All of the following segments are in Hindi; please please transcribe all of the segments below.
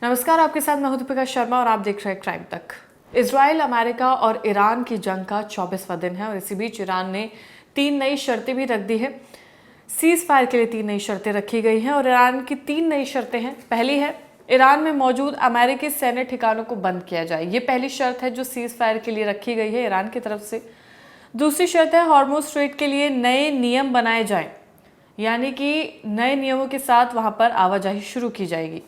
नमस्कार, आपके साथ मैं हूं दीपिका शर्मा और आप देख रहे हैं क्राइम तक। इजराइल, अमेरिका और ईरान की जंग का 24वां दिन है और इसी बीच ईरान ने 3 नई शर्तें भी रख दी है। सीज फायर के लिए 3 नई शर्तें रखी गई हैं और ईरान की 3 नई शर्तें हैं। पहली है, ईरान में मौजूद अमेरिकी सैन्य ठिकानों को बंद किया जाए। ये पहली शर्त है जो सीज फायर के लिए रखी गई है ईरान की तरफ से। दूसरी शर्त है, हॉर्मुज स्ट्रेट के लिए नए नियम बनाए जाएं, यानी कि नए नियमों के साथ वहां पर आवाजाही शुरू की जाएगी।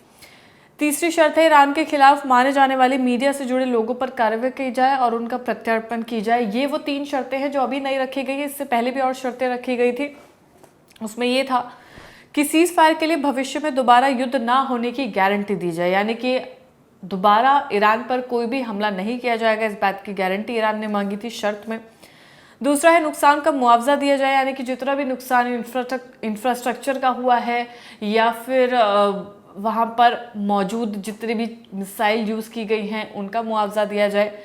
तीसरी शर्त है, ईरान के खिलाफ माने जाने वाले मीडिया से जुड़े लोगों पर कार्रवाई की जाए और उनका प्रत्यर्पण की जाए। ये वो 3 शर्तें हैं जो अभी नई रखी गई है। इससे पहले भी और शर्तें रखी गई थी। उसमें ये था कि सीज फायर के लिए भविष्य में दोबारा युद्ध ना होने की गारंटी दी जाए, यानी कि दोबारा ईरान पर कोई भी हमला नहीं किया जाएगा। इस बात की गारंटी ईरान ने मांगी थी शर्त में। दूसरा है, नुकसान का मुआवजा दिया जाए, यानी कि जितना भी नुकसान इंफ्रास्ट्रक्चर का हुआ है या फिर वहाँ पर मौजूद जितने भी मिसाइल यूज़ की गई हैं उनका मुआवजा दिया जाए।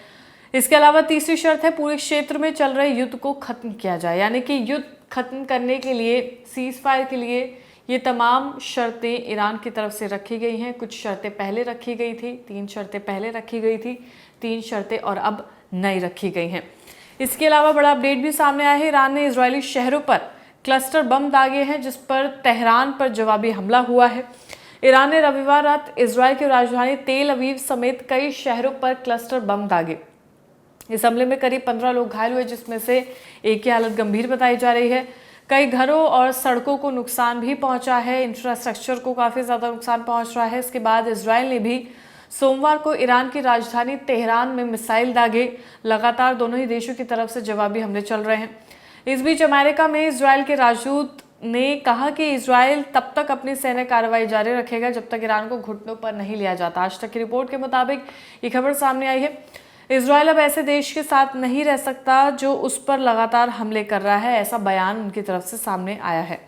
इसके अलावा तीसरी शर्त है, पूरे क्षेत्र में चल रहे युद्ध को खत्म किया जाए, यानी कि युद्ध खत्म करने के लिए, सीज फायर के लिए ये तमाम शर्तें ईरान की तरफ से रखी गई हैं। कुछ शर्तें पहले रखी गई थी, 3 शर्तें पहले रखी गई थी, 3 शर्तें और अब नई रखी गई हैं। इसके अलावा बड़ा अपडेट भी सामने आया है। ईरान ने इजरायली शहरों पर क्लस्टर बम दागे हैं, जिस पर तेहरान पर जवाबी हमला हुआ है। ईरान ने रविवार रात इजरायल की राजधानी तेल अवीव समेत कई शहरों पर क्लस्टर बम दागे। इस हमले में करीब 15 लोग घायल हुए, जिसमें से एक की हालत गंभीर बताई जा रही है। कई घरों और सड़कों को नुकसान भी पहुंचा है, इंफ्रास्ट्रक्चर को काफ़ी ज़्यादा नुकसान पहुंच रहा है। इसके बाद इजरायल ने भी सोमवार को ईरान की राजधानी तेहरान में मिसाइल दागे। लगातार दोनों ही देशों की तरफ से जवाबी हमले चल रहे हैं। इस बीच अमेरिका में इजरायल के राजदूत ने कहा कि इजरायल तब तक अपनी सैन्य कार्रवाई जारी रखेगा जब तक ईरान को घुटनों पर नहीं लिया जाता। आज तक की रिपोर्ट के मुताबिक ये खबर सामने आई है। इजरायल अब ऐसे देश के साथ नहीं रह सकता जो उस पर लगातार हमले कर रहा है, ऐसा बयान उनकी तरफ से सामने आया है।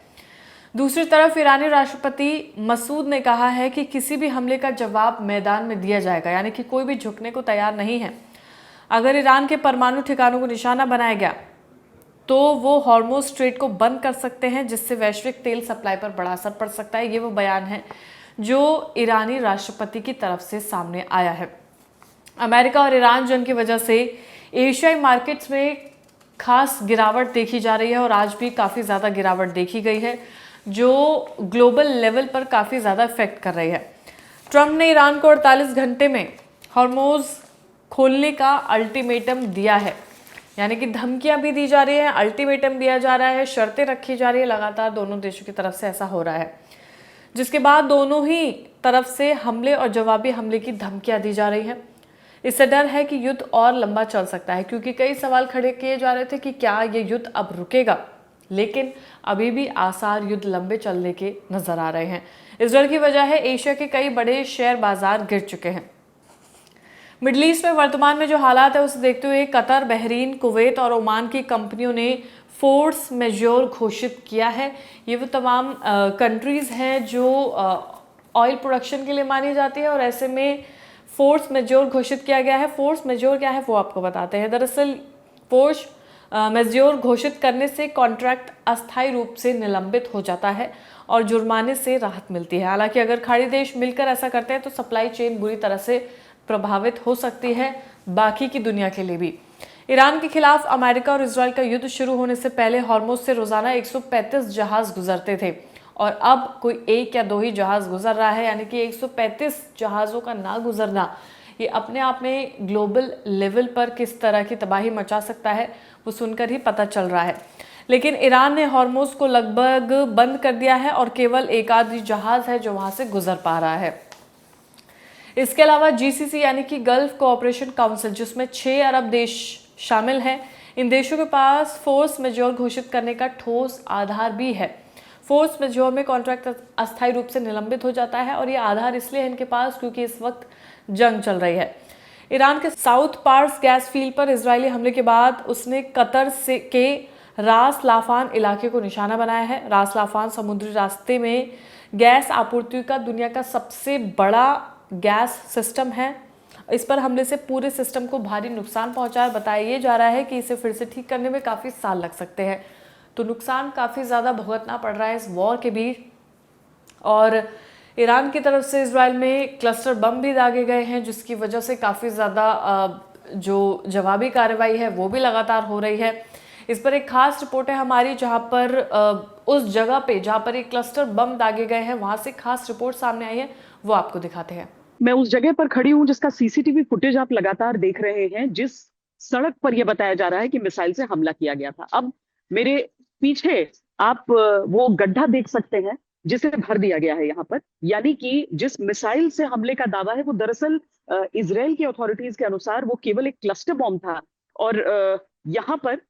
दूसरी तरफ ईरानी राष्ट्रपति मसूद ने कहा है कि किसी भी हमले का जवाब मैदान में दिया जाएगा, यानी कि कोई भी झुकने को तैयार नहीं है। अगर ईरान के परमाणु ठिकानों को निशाना बनाया गया तो वो हॉर्मुज स्ट्रेट को बंद कर सकते हैं, जिससे वैश्विक तेल सप्लाई पर बड़ा असर पड़ सकता है। ये वो बयान है जो ईरानी राष्ट्रपति की तरफ से सामने आया है। अमेरिका और ईरान जंग की वजह से एशियाई मार्केट्स में खास गिरावट देखी जा रही है और आज भी काफ़ी ज़्यादा गिरावट देखी गई है, जो ग्लोबल लेवल पर काफ़ी ज़्यादा इफेक्ट कर रही है। ट्रंप ने ईरान को 48 घंटे में हॉर्मुज खोलने का अल्टीमेटम दिया है, यानी कि धमकियां भी दी जा रही हैं, अल्टीमेटम दिया जा रहा है, शर्तें रखी जा रही है। लगातार दोनों देशों की तरफ से ऐसा हो रहा है, जिसके बाद दोनों ही तरफ से हमले और जवाबी हमले की धमकियां दी जा रही हैं। इससे डर है कि युद्ध और लंबा चल सकता है, क्योंकि कई सवाल खड़े किए जा रहे थे कि क्या ये युद्ध अब रुकेगा, लेकिन अभी भी आसार युद्ध लंबे चलने के नजर आ रहे हैं। इस डर की वजह है एशिया के कई बड़े शेयर बाजार गिर चुके हैं। मिडल ईस्ट में वर्तमान में जो हालात है उसे देखते हुए कतर, बहरीन, कुवैत और ओमान की कंपनियों ने फोर्स मेजोर घोषित किया है। ये वो तमाम कंट्रीज हैं जो ऑयल प्रोडक्शन के लिए मानी जाती है और ऐसे में फोर्स मेजोर घोषित किया गया है। फोर्स मेजोर क्या है वो आपको बताते हैं। दरअसल फोर्स मेजोर घोषित करने से कॉन्ट्रैक्ट अस्थायी रूप से निलंबित हो जाता है और जुर्माने से राहत मिलती है। हालांकि अगर खाड़ी देश मिलकर ऐसा करते हैं तो सप्लाई चेन बुरी तरह से प्रभावित हो सकती है, बाकी की दुनिया के लिए भी। ईरान के खिलाफ अमेरिका और इजरायल का युद्ध शुरू होने से पहले हॉर्मुज से रोजाना 135 जहाज गुजरते थे और अब कोई 1 या 2 ही जहाज गुजर रहा है, यानी कि 135 जहाज़ों का ना गुजरना ये अपने आप में ग्लोबल लेवल पर किस तरह की तबाही मचा सकता है वो सुनकर ही पता चल रहा है। लेकिन ईरान ने हॉर्मुज को लगभग बंद कर दिया है और केवल एक आध जहाज है जो वहां से गुजर पा रहा है। इसके अलावा जीसीसी यानी कि गल्फ कोऑपरेशन काउंसिल, जिसमें 6 अरब देश शामिल हैं, इन देशों के पास फोर्स मेजोर घोषित करने का ठोस आधार भी है। फोर्स मेजोर में कॉन्ट्रैक्ट अस्थायी रूप से निलंबित हो जाता है और ये आधार इसलिए है इनके पास क्योंकि इस वक्त जंग चल रही है। ईरान के साउथ पार्स गैस फील्ड पर इजरायली हमले के बाद उसने कतर के रास लाफान इलाके को निशाना बनाया है। रास लाफान समुद्री रास्ते में गैस आपूर्ति का दुनिया का सबसे बड़ा गैस सिस्टम है। इस पर हमले से पूरे सिस्टम को भारी नुकसान पहुंचा है। बताया ये जा रहा है कि इसे फिर से ठीक करने में काफ़ी साल लग सकते हैं, तो नुकसान काफ़ी ज़्यादा भुगतना पड़ रहा है इस वॉर के बीच। और ईरान की तरफ से इजराइल में क्लस्टर बम भी दागे गए हैं, जिसकी वजह से काफ़ी ज़्यादा जो जवाबी कार्रवाई है वो भी लगातार हो रही है। इस पर एक खास रिपोर्ट है हमारी, जहां पर उस जगह पे जहां पर एक क्लस्टर बम दागे गए हैं, वहां से खास रिपोर्ट सामने आई है, वो आपको दिखाते हैं। मैं उस जगह पर खड़ी हूं जिसका सीसीटीवी फुटेज आप लगातार देख रहे हैं, जिस सड़क पर यह बताया जा रहा है कि मिसाइल से हमला किया गया था। अब मेरे पीछे आप वो गड्ढा देख सकते हैं जिसे भर दिया गया है यहाँ पर। यानी कि जिस मिसाइल से हमले का दावा है वो दरअसल इजराइल की अथॉरिटीज के अनुसार वो केवल एक क्लस्टर बॉम्ब था। और यहाँ पर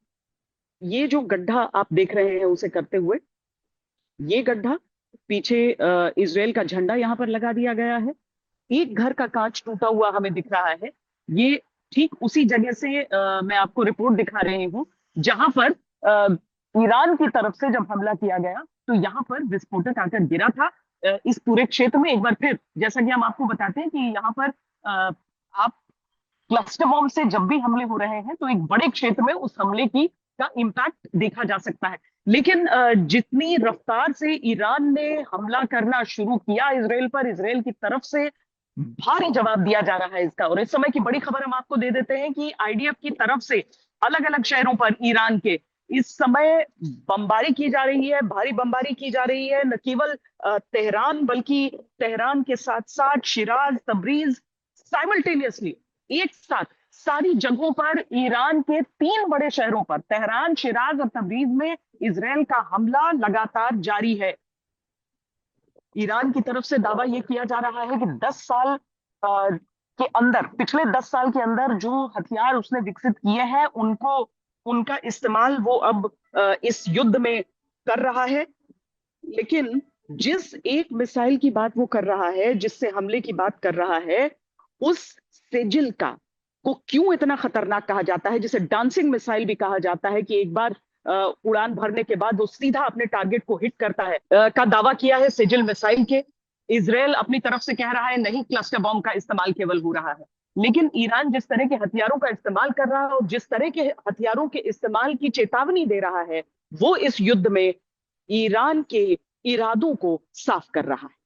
ये जो गड्ढा आप देख रहे हैं उसे करते हुए, ये गड्ढा पीछे इजराइल का झंडा यहाँ पर लगा दिया गया है। एक घर का कांच टूटा हुआ हमें दिख रहा है। ये ठीक उसी जगह से मैं आपको रिपोर्ट दिखा रही हूँ जहां पर ईरान की तरफ से जब हमला किया गया तो यहाँ पर विस्फोटक आकर गिरा था। इस पूरे क्षेत्र में एक बार फिर, जैसा कि हम आपको बताते हैं कि यहाँ पर आप क्लस्टर बॉम्ब से जब भी हमले हो रहे हैं तो एक बड़े क्षेत्र में उस हमले की का इम्पैक्ट देखा जा सकता है। लेकिन जितनी रफ्तार से ईरान ने हमला करना शुरू किया इसराइल पर, इसराइल की तरफ से भारी जवाब दिया जा रहा है इसका। और इस समय की बड़ी खबर हम आपको दे देते हैं कि आईडीएफ की तरफ से अलग अलग शहरों पर ईरान के इस समय बमबारी की जा रही है, भारी बमबारी की जा रही है। न केवल तेहरान, बल्कि तेहरान के साथ साथ शिराज, तबरीज, साइमल्टेनियसली एक साथ सारी जगहों पर ईरान के 3 बड़े शहरों पर, तेहरान, शिराज और तबरीज में इसराइल का हमला लगातार जारी है। ईरान की तरफ से दावा यह किया जा रहा है कि 10 साल के अंदर, पिछले 10 साल के अंदर जो हथियार उसने विकसित किए हैं उनको, उनका इस्तेमाल वो अब इस युद्ध में कर रहा है। लेकिन जिस एक मिसाइल की बात वो कर रहा है, जिससे हमले की बात कर रहा है, उस सेजिल का को क्यों इतना खतरनाक कहा जाता है, जिसे डांसिंग मिसाइल भी कहा जाता है कि एक बार उड़ान भरने के बाद वो सीधा अपने टारगेट को हिट करता है, का दावा किया है सेजिल मिसाइल के। इसराइल अपनी तरफ से कह रहा है नहीं, क्लस्टर बॉम्ब का इस्तेमाल केवल हो रहा है। लेकिन ईरान जिस तरह के हथियारों का इस्तेमाल कर रहा है और जिस तरह के हथियारों के इस्तेमाल की चेतावनी दे रहा है, वो इस युद्ध में ईरान के इरादों को साफ कर रहा है।